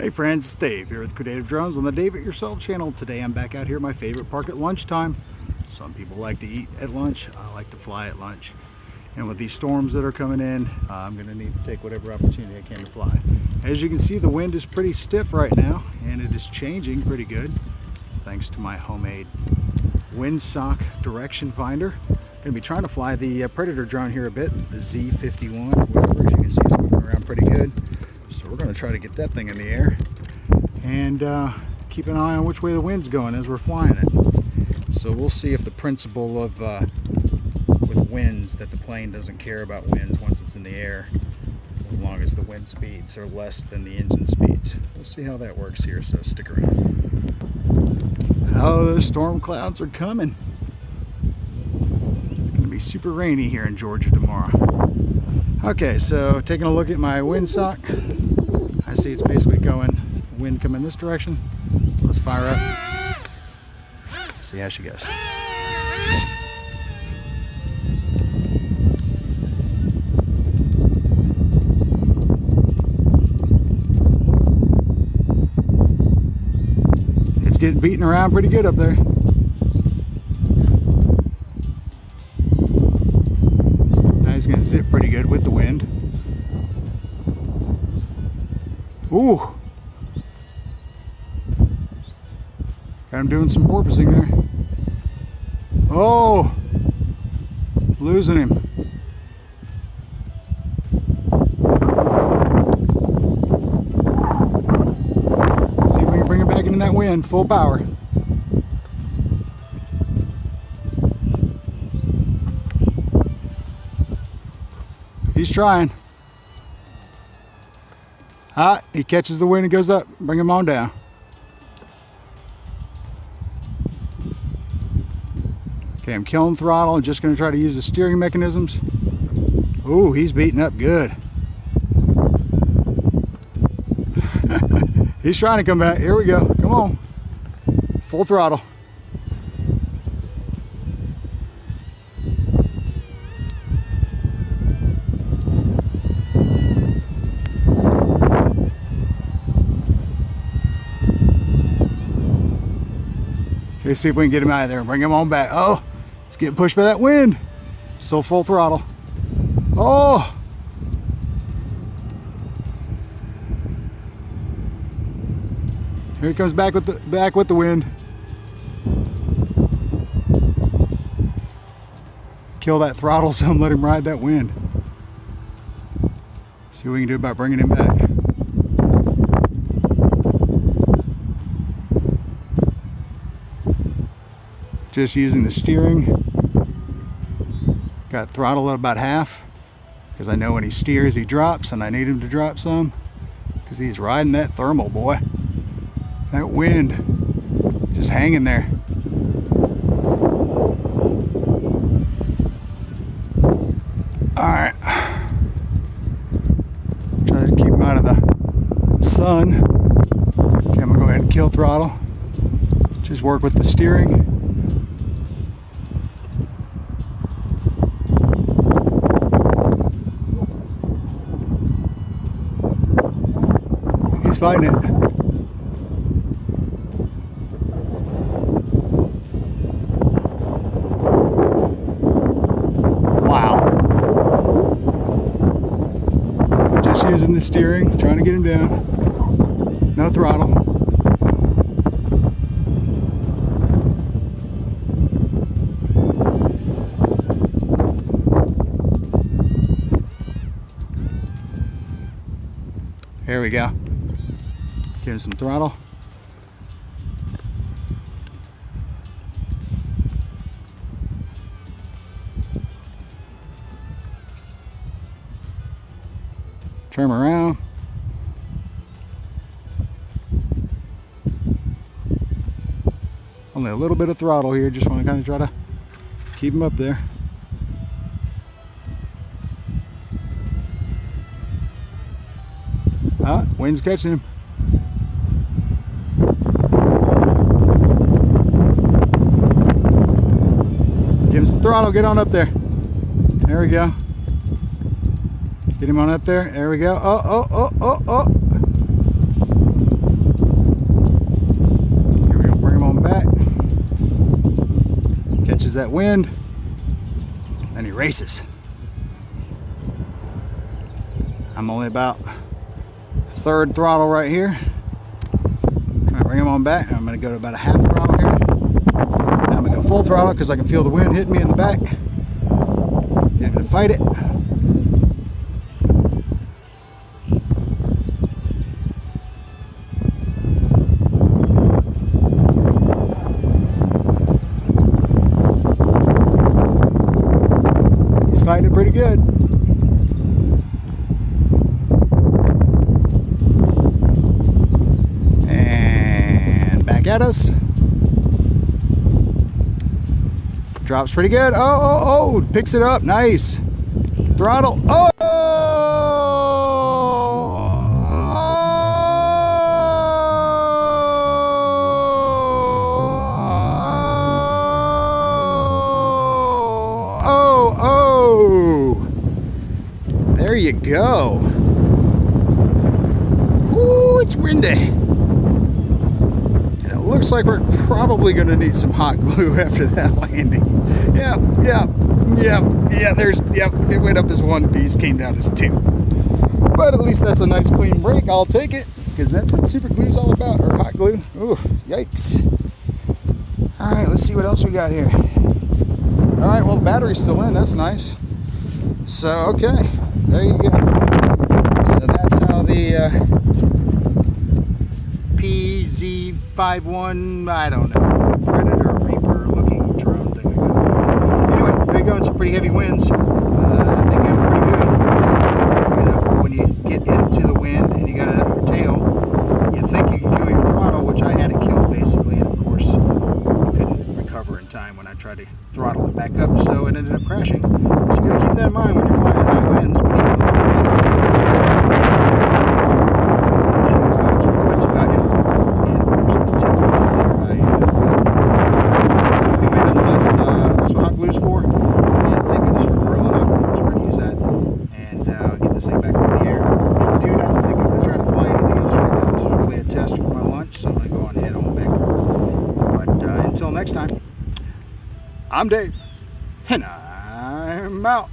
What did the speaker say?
Hey friends, it's Dave here with Creative Drones on the Dave It Yourself channel. Today I'm back out here at my favorite park at lunchtime. Some people like to eat at lunch, I like to fly at lunch. And with these storms that are coming in, I'm going to need to take whatever opportunity I can to fly. As you can see, the wind is pretty stiff right now, and it is changing pretty good thanks to my homemade windsock direction finder. I'm going to be trying to fly the Predator drone here a bit, the Z51, whatever. As you can see, it's moving around pretty good. So we're going to try to get that thing in the air and keep an eye on which way the wind's going as we're flying it. So we'll see if the principle of with winds, that the plane doesn't care about winds once it's in the air, as long as the wind speeds are less than the engine speeds. We'll see how that works here, so stick around. Oh, those storm clouds are coming. It's going to be super rainy here in Georgia tomorrow. Okay, so taking a look at my windsock, I see it's basically going, wind coming this direction. So let's fire up, see how she goes. It's getting beaten around pretty good up there. He's going to zip pretty good with the wind. Ooh! Got him doing some porpoising there. Oh! Losing him. See if we can bring him back into that wind, full power. He's trying. He catches the wind and goes up. Bring him on down. Okay, I'm killing throttle and just going to try to use the steering mechanisms. Ooh, he's beating up good. He's trying to come back. Here we go. Come on. Full throttle. Okay, see if we can get him out of there and bring him on back. Oh, he's getting pushed by that wind. Still full throttle. Oh! Here he comes back with the wind. Kill that throttle some, let him ride that wind. See what we can do about bringing him back. Just using the steering. Got throttle at about half because I know when he steers he drops, and I need him to drop some because he's riding that thermal, boy. That wind just hanging there. Alright, try to keep him out of the sun. Okay, I'm gonna go ahead and kill throttle. Just work with the steering. He's fighting it. Wow. I'm just using the steering, trying to get him down. No throttle. Here we go. Give him some throttle. Turn him around. Only a little bit of throttle here, just want to kind of try to keep him up there. Wind's catching him. Give him some throttle, get on up there. There we go. Get him on up there. There we go. Oh, oh, oh, oh, oh. that wind, then he races. I'm only about third throttle right here. Try to bring him on back. I'm going to go to about a half throttle here. Now I'm going to go full throttle because I can feel the wind hitting me in the back. Get him to fight it. He's fighting it pretty good. At us. Drops pretty good. Oh, picks it up. Nice. Throttle. Oh. There you go. Ooh, it's windy. Looks like we're probably going to need some hot glue after that landing. Yeah, it went up as one piece, came down as two. But at least that's a nice clean break. I'll take it, because that's what super glue is all about, or hot glue. Ooh, yikes. All right, let's see what else we got here. All right, well, the battery's still in. That's nice. So, okay, there you go. So that's how the Z51, I don't know, the Predator Reaper looking drone thing I got. Anyway, there you go, and some pretty heavy winds. I think it was pretty good. Except for, you know, when you get into the wind and you got it out your tail, you think you can kill your throttle, which I had it killed basically, and of course I couldn't recover in time when I tried to throttle it back up, so it ended up crashing. So you got to keep that in mind when you're flying at high winds. But even as long as you keep your wits about you. This thing back up in the air. I do not think I'm going to try to fly anything else right now. This is really a test for my lunch, so I'm going to go on and head on back to work. But until next time, I'm Dave, and I'm out.